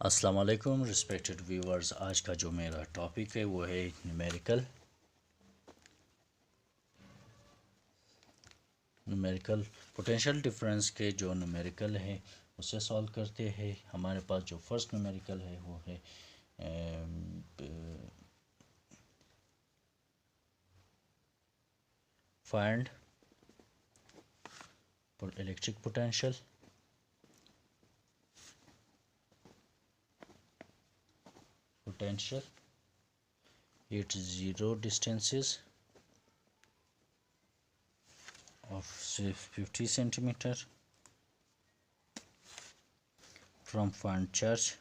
अस्सलाम वालेकुम respected viewers. आज का जो मेरा टॉपिक है वो है न्यूमेरिकल पोटेंशियल डिफरेंस के जो न्यूमेरिकल है उसे सॉल्व करते हैं। हमारे पास जो फर्स्ट न्यूमेरिकल है वो है find electric potential at zero distances of say 50 centimeter from point charge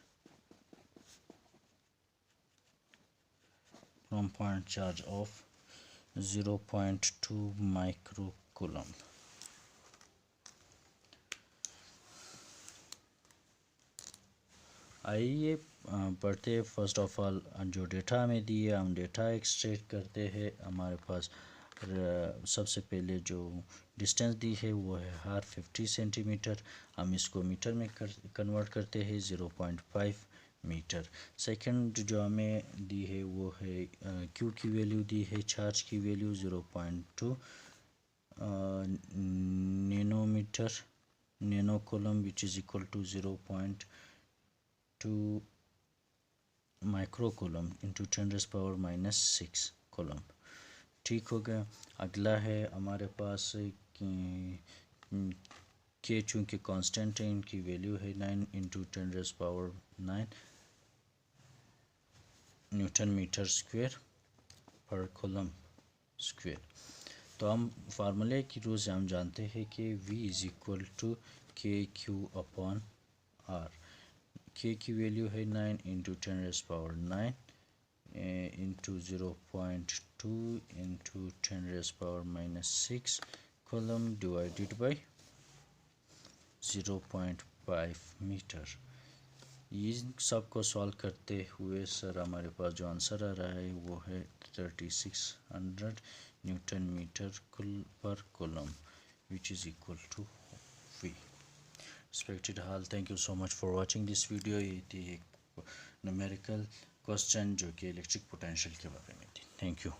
of 0.2 microcoulomb। आइए पढ़ते। फर्स्ट ऑफ ऑल जो डेटा हमें दिए हम डेटा एक्सट्रैक्ट करते हैं। हमारे पास सबसे पहले जो डिस्टेंस दी है वो है हर 50 सेंटीमीटर। हम इसको मीटर में कन्वर्ट करते हैं 0.5 मीटर। सेकंड जो हमें दी है वो है क्यू की वैल्यू दी है, चार्ज की value 0.2 nanometre nano coulomb which is equal to 0.2 micro coulomb into 10⁻⁻⁶ coulomb. ठीक हो गया। अगला है हमारे पास के चूँकि कांस्टेंट है, इनकी वैल्यू है 9 इंटू 10⁹ न्यूटन मीटर स्क्वायर पर कूलम स्क्वायर। तो हम फार्मूले की रूल से हम जानते हैं कि V is equal to K Q upon R. K की वैल्यू है 9 into 10⁻⁹ into 0.2 into 10⁻⁻⁶ coulomb divided by 0.5 metre. इन सब को सॉल्व करते हुए सर हमारे पास जो आंसर आ रहा है वो है 3600 newton metre per coulomb which is equal to V। Respected हाल, thank you so much for watching this video. ये थी एक न्यूमेरिकल क्वेश्चन जो कि इलेक्ट्रिक पोटेंशियल के बारे में थी। Thank you.